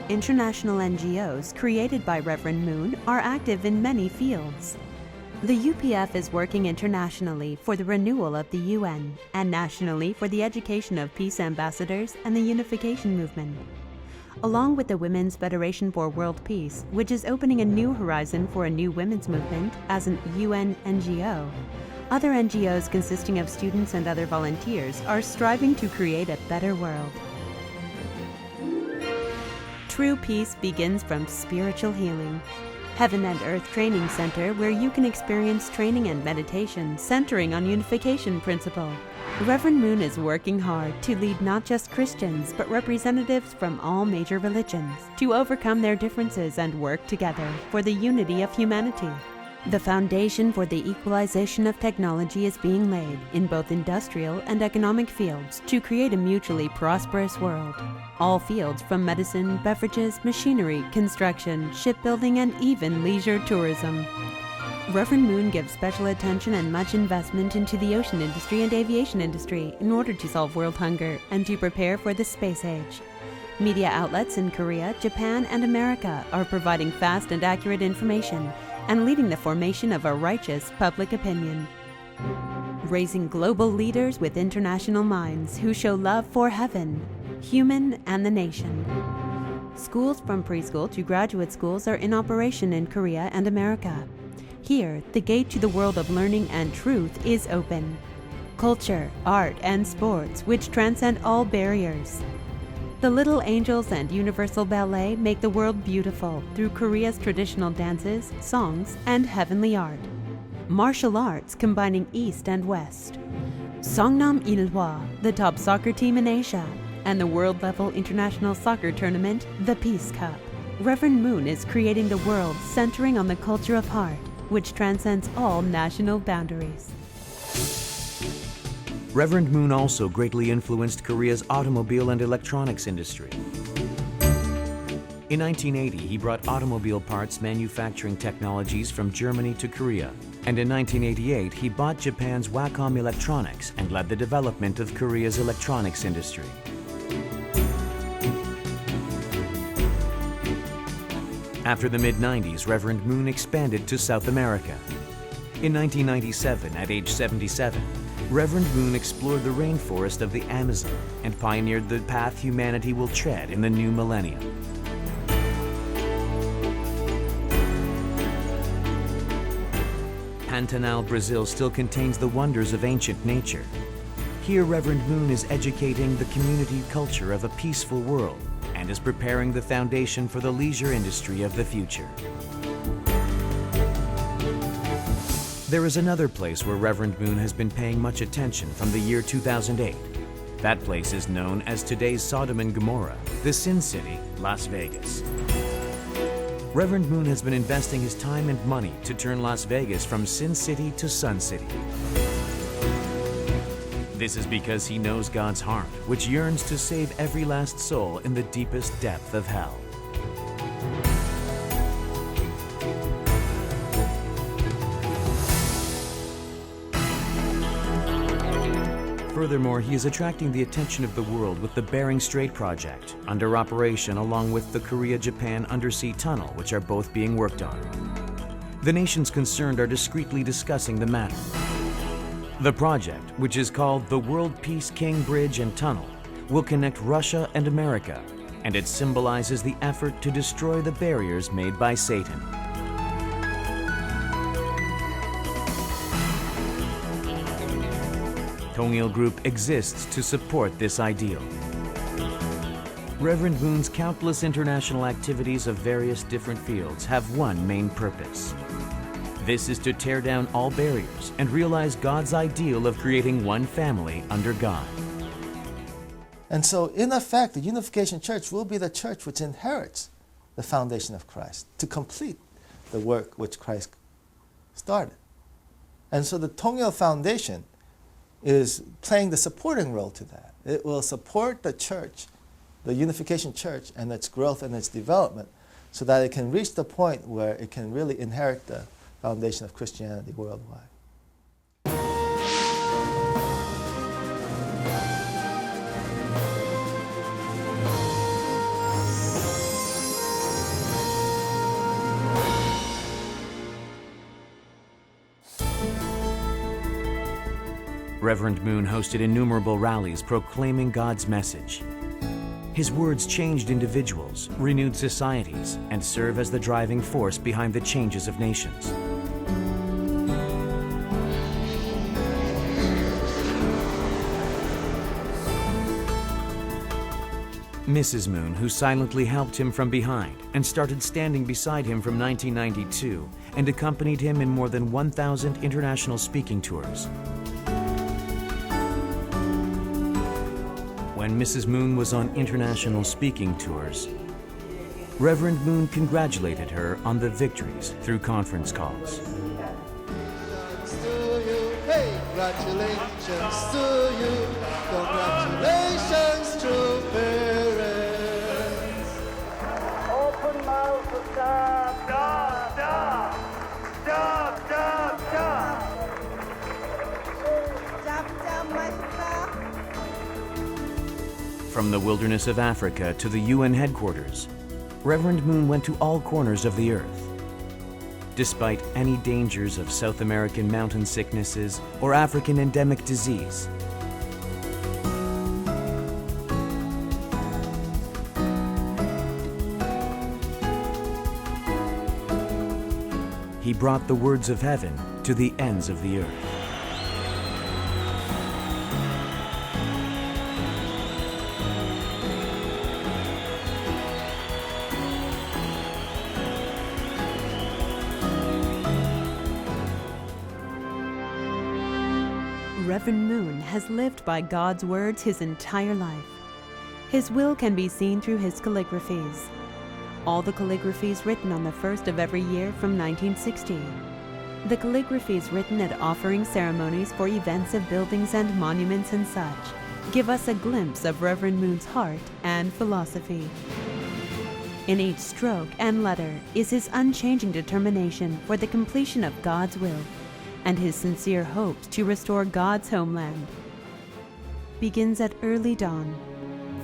International NGOs created by Reverend Moon are active in many fields. The UPF is working internationally for the renewal of the UN and nationally for the education of peace ambassadors and the unification movement. Along with the Women's Federation for World Peace, which is opening a new horizon for a new women's movement as an UN NGO, other NGOs consisting of students and other volunteers are striving to create a better world. True peace begins from spiritual healing. Heaven and Earth Training Center, where you can experience training and meditation centering on unification principle. Reverend Moon is working hard to lead not just Christians, but representatives from all major religions to overcome their differences and work together for the unity of humanity. The foundation for the equalization of technology is being laid in both industrial and economic fields to create a mutually prosperous world. All fields from medicine, beverages, machinery, construction, shipbuilding, and even leisure tourism. Reverend Moon gives special attention and much investment into the ocean industry and aviation industry in order to solve world hunger and to prepare for the space age. Media outlets in Korea, Japan, and America are providing fast and accurate information and leading the formation of a righteous public opinion. Raising global leaders with international minds who show love for heaven, human, and the nation. Schools from preschool to graduate schools are in operation in Korea and America. Here, the gate to the world of learning and truth is open. Culture, art, and sports which transcend all barriers. The Little Angels and Universal Ballet make the world beautiful through Korea's traditional dances, songs, and heavenly art. Martial arts combining East and West. Songnam Ilhwa, the top soccer team in Asia, and the world-level international soccer tournament, the Peace Cup. Reverend Moon is creating the world centering on the culture of heart, which transcends all national boundaries. Reverend Moon also greatly influenced Korea's automobile and electronics industry. In 1980, he brought automobile parts manufacturing technologies from Germany to Korea. And in 1988, he bought Japan's Wacom Electronics and led the development of Korea's electronics industry. After the mid-90s, Reverend Moon expanded to South America. In 1997, at age 77, Reverend Moon explored the rainforest of the Amazon and pioneered the path humanity will tread in the new millennium. Pantanal, Brazil still contains the wonders of ancient nature. Here, Reverend Moon is educating the community culture of a peaceful world and is preparing the foundation for the leisure industry of the future. There is another place where Reverend Moon has been paying much attention from the year 2008. That place is known as today's Sodom and Gomorrah, the Sin City, Las Vegas. Reverend Moon has been investing his time and money to turn Las Vegas from Sin City to Sun City. This is because he knows God's heart, which yearns to save every last soul in the deepest depth of hell. Furthermore, he is attracting the attention of the world with the Bering Strait project, under operation along with the Korea-Japan undersea tunnel, which are both being worked on. The nations concerned are discreetly discussing the matter. The project, which is called the World Peace King Bridge and Tunnel, will connect Russia and America, and it symbolizes the effort to destroy the barriers made by Satan. Tongil Group exists to support this ideal. Reverend Moon's countless international activities of various different fields have one main purpose. This is to tear down all barriers and realize God's ideal of creating one family under God. And so, in effect, the Unification Church will be the church which inherits the foundation of Christ to complete the work which Christ started. And so the Tongil Foundation is playing the supporting role to that. It will support the church, the Unification Church, and its growth and its development so that it can reach the point where it can really inherit the foundation of Christianity worldwide. Reverend Moon hosted innumerable rallies proclaiming God's message. His words changed individuals, renewed societies, and serve as the driving force behind the changes of nations. Mrs. Moon, who silently helped him from behind and started standing beside him from 1992 and accompanied him in more than 1,000 international speaking tours. When Mrs. Moon was on international speaking tours, Reverend Moon congratulated her on the victories through conference calls. Congratulations to you, congratulations to parents. Open mouth, stop, stop, stop, stop, stop, stop. From the wilderness of Africa to the UN headquarters, Reverend Moon went to all corners of the earth. Despite any dangers of South American mountain sicknesses or African endemic disease, he brought the words of heaven to the ends of the earth. Reverend Moon has lived by God's words his entire life. His will can be seen through his calligraphies. All the calligraphies written on the first of every year from 1960. The calligraphies written at offering ceremonies for events of buildings and monuments and such give us a glimpse of Reverend Moon's heart and philosophy. In each stroke and letter is his unchanging determination for the completion of God's will and his sincere hopes to restore God's homeland. Begins at early dawn,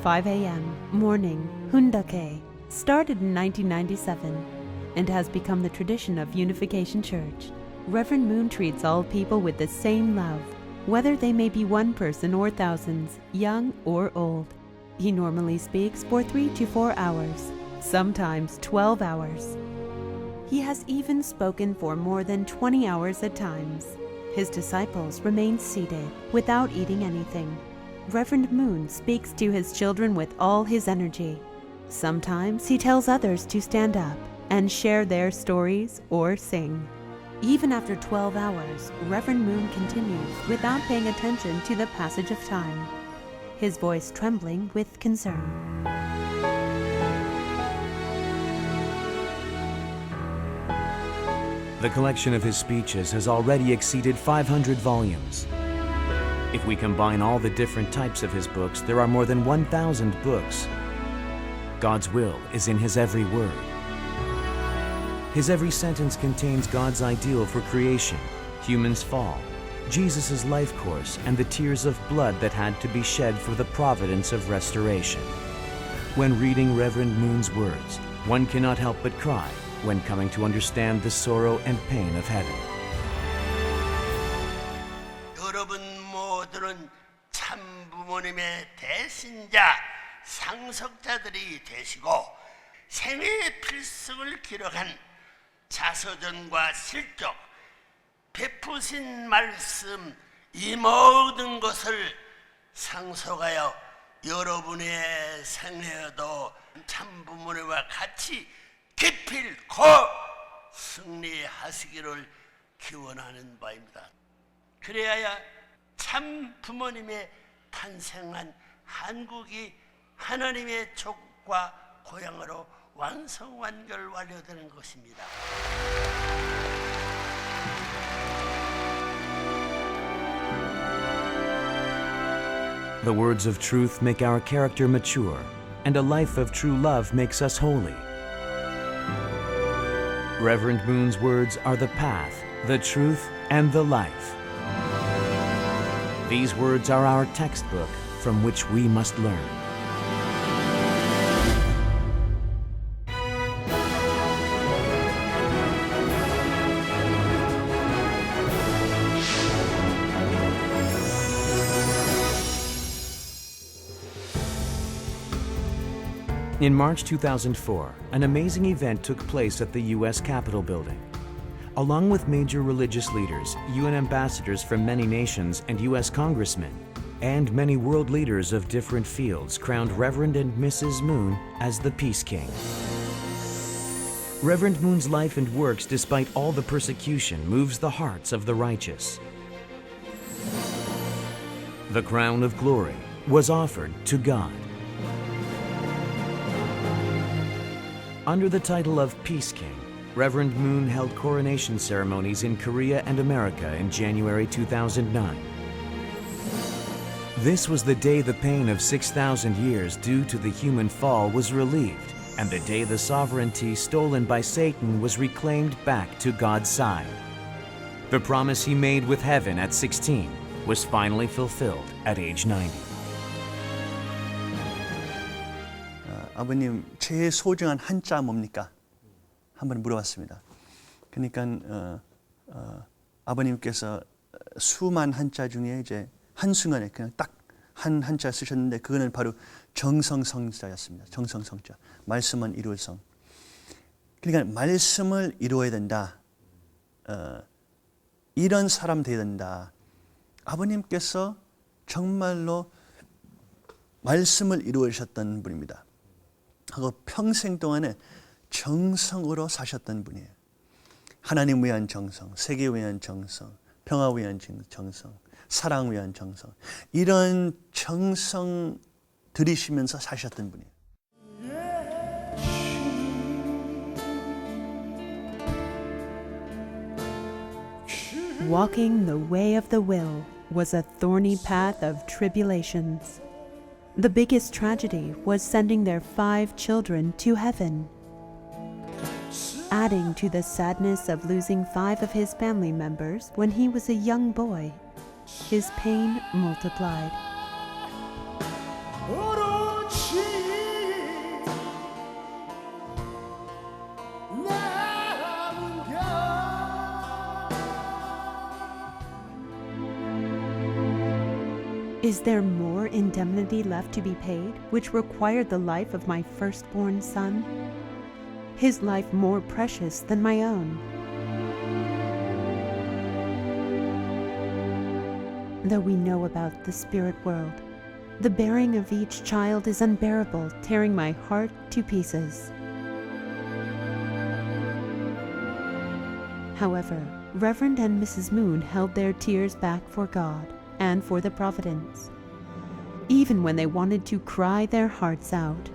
5 a.m. morning, Hundake, started in 1997, and has become the tradition of Unification Church. Reverend Moon treats all people with the same love, whether they may be one person or thousands, young or old. He normally speaks for 3 to 4 hours, sometimes 12 hours. He has even spoken for more than 20 hours at times. His disciples remain seated without eating anything. Reverend Moon speaks to his children with all his energy. Sometimes he tells others to stand up and share their stories or sing. Even after 12 hours, Reverend Moon continues without paying attention to the passage of time, his voice trembling with concern. The collection of his speeches has already exceeded 500 volumes. If we combine all the different types of his books, there are more than 1,000 books. God's will is in his every word. His every sentence contains God's ideal for creation, humans' fall, Jesus' life course, and the tears of blood that had to be shed for the providence of restoration. When reading Reverend Moon's words, one cannot help but cry when coming to understand the sorrow and pain of heaven. 여러분 모두는 참 부모님의 대신자, 상속자들이 되시고 생애의 필승을 기록한 자서전과 실적, 베푸신 말씀 이 모든 것을 상속하여 여러분의 생애에도 참 부모님과 같이 기필코 승리하시기를 기원하는 바입니다. 그래야 참 부모님의 탄생한 한국이 하나님의 족과 고향으로 완성완결 완료되는 것입니다. The words of truth make our character mature, and a life of true love makes us holy. Reverend Moon's words are the path, the truth, and the life. These words are our textbook from which we must learn. In March 2004, an amazing event took place at the U.S. Capitol building. Along with major religious leaders, UN ambassadors from many nations, and U.S. congressmen, and many world leaders of different fields crowned Reverend and Mrs. Moon as the Peace King. Reverend Moon's life and works, despite all the persecution, moves the hearts of the righteous. The crown of glory was offered to God. Under the title of Peace King, Reverend Moon held coronation ceremonies in Korea and America in January 2009. This was the day the pain of 6,000 years due to the human fall was relieved, and the day the sovereignty stolen by Satan was reclaimed back to God's side. The promise he made with heaven at 16 was finally fulfilled at age 90. 아버님, 제일 소중한 한자 뭡니까? 한번 물어봤습니다. 그러니까 아버님께서 수만 한자 중에 이제 한순간에 그냥 딱 한 한자 쓰셨는데 그거는 바로 정성성자였습니다. 정성성자. 말씀은 이룰 성. 그러니까 말씀을 이루어야 된다. 이런 사람 되어야 된다. 아버님께서 정말로 말씀을 이루셨던 분입니다. 하고 평생 동안에 정성으로 사셨던 분이에요. 하나님 위한 정성, 세계 위한 정성, 평화 위한 정성, 사랑 위한 정성. 이런 정성 들이시면서 사셨던 분이에요. Walking the way of the will was a thorny path of tribulations. The biggest tragedy was sending their 5 children to heaven. Adding to the sadness of losing 5 of his family members when he was a young boy, his pain multiplied. Is there more indemnity left to be paid, which required the life of my firstborn son? His life more precious than my own. Though we know about the spirit world, the bearing of each child is unbearable, tearing my heart to pieces. However, Reverend and Mrs. Moon held their tears back for God and for the providence, even when they wanted to cry their hearts out.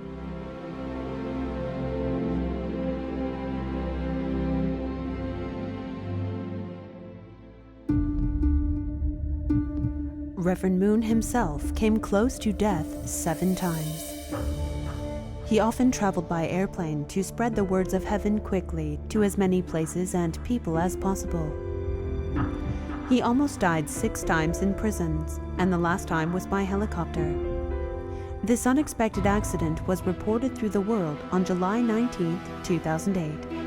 Reverend Moon himself came close to death 7 times. He often traveled by airplane to spread the words of heaven quickly to as many places and people as possible. He almost died 6 times in prisons, and the last time was by helicopter. This unexpected accident was reported through the world on July 19, 2008.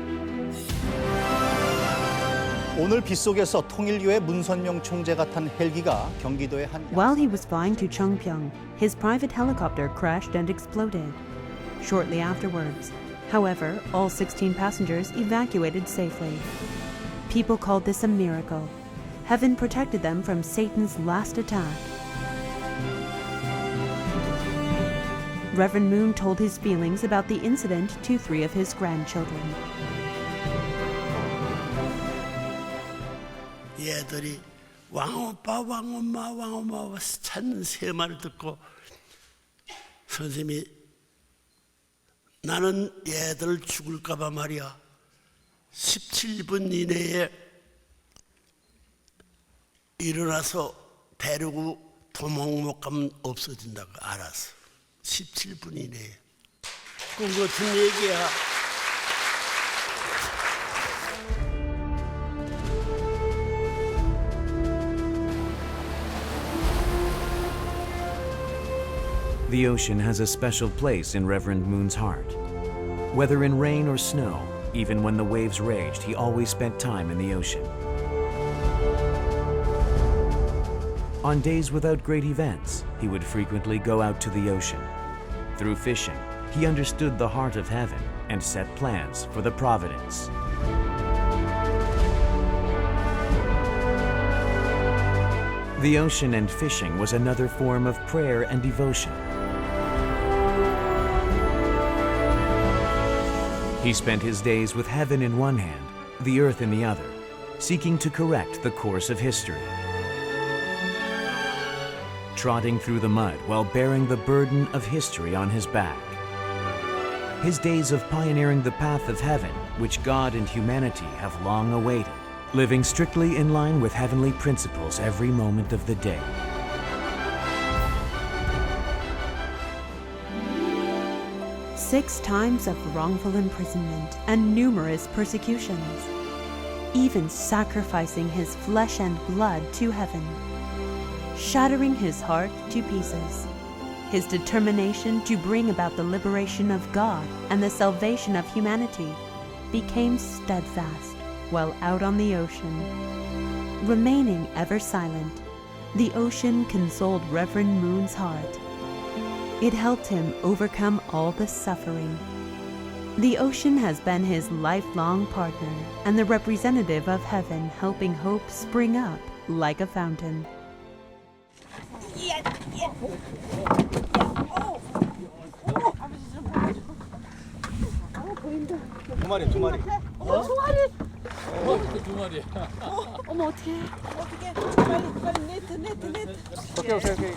오늘 빗속에서 통일교회 문선명 총재가 탄 헬기가 경기도의 한 While he was flying to Chongpyeong, his private helicopter crashed and exploded. Shortly afterwards, however, all 16 passengers evacuated safely. People called this a miracle. Heaven protected them from Satan's last attack. Reverend Moon told his feelings about the incident to 3 of his grandchildren. 얘들이 왕오빠 왕엄마 왕엄마 찾는 새 말을 듣고 선생님이 나는 얘들 죽을까 봐 말이야 17분 이내에 일어나서 데리고 도망 못 가면 없어진다고 알았어. 17분 이내에. 꿈 같은 얘기야. The ocean has a special place in Reverend Moon's heart. Whether in rain or snow, even when the waves raged, he always spent time in the ocean. On days without great events, he would frequently go out to the ocean. Through fishing, he understood the heart of heaven and set plans for the providence. The ocean and fishing was another form of prayer and devotion. He spent his days with heaven in one hand, the earth in the other, seeking to correct the course of history. Trotting through the mud while bearing the burden of history on his back. His days of pioneering the path of heaven, which God and humanity have long awaited, living strictly in line with heavenly principles every moment of the day. Six times of wrongful imprisonment and numerous persecutions, even sacrificing his flesh and blood to heaven, shattering his heart to pieces. His determination to bring about the liberation of God and the salvation of humanity became steadfast while out on the ocean. Remaining ever silent, the ocean consoled Reverend Moon's heart. It helped him overcome all the suffering. The ocean has been his lifelong partner and the representative of heaven, helping hope spring up like a fountain. 두 마리. 두 마리. 두 마리. 어머 어떡해. 빨리 네트. 오케이.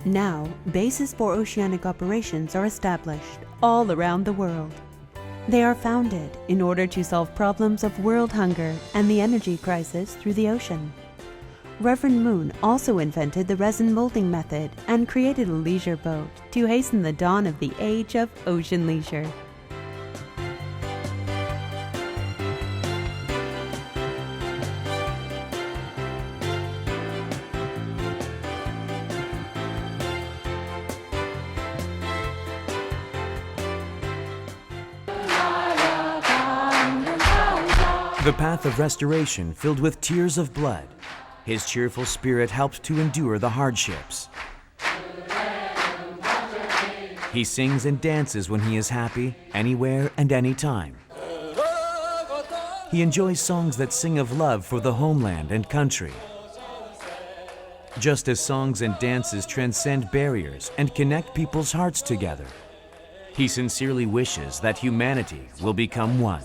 Now, bases for oceanic operations are established all around the world. They are founded in order to solve problems of world hunger and the energy crisis through the ocean. Reverend Moon also invented the resin molding method and created a leisure boat to hasten the dawn of the age of ocean leisure. The path of restoration filled with tears of blood, his cheerful spirit helped to endure the hardships. He sings and dances when he is happy, anywhere and anytime. He enjoys songs that sing of love for the homeland and country. Just as songs and dances transcend barriers and connect people's hearts together, he sincerely wishes that humanity will become one.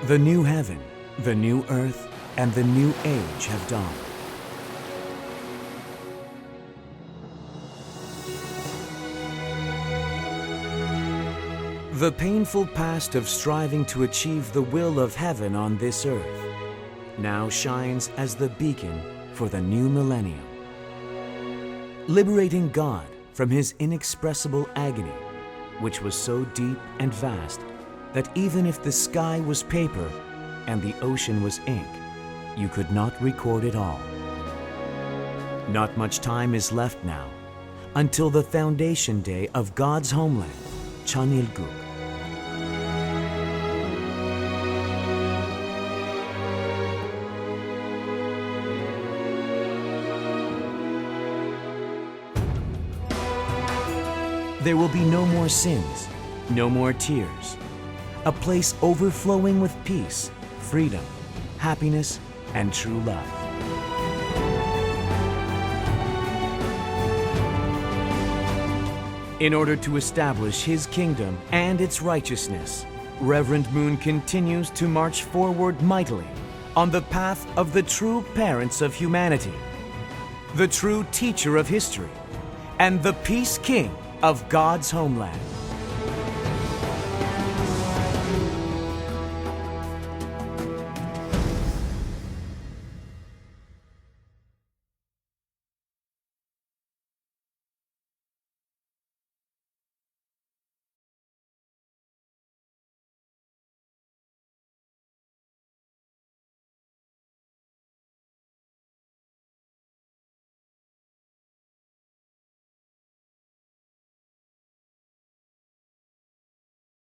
The new heaven, the new earth, and the new age have dawned. The painful past of striving to achieve the will of heaven on this earth now shines as the beacon for the new millennium, liberating God from his inexpressible agony, which was so deep and vast that even if the sky was paper and the ocean was ink, you could not record it all. Not much time is left now until the foundation day of God's homeland, Chanilguk. There will be no more sins, no more tears, a place overflowing with peace, freedom, happiness, and true love. In order to establish his kingdom and its righteousness, Reverend Moon continues to march forward mightily on the path of the true parents of humanity, the true teacher of history, and the peace king of God's homeland.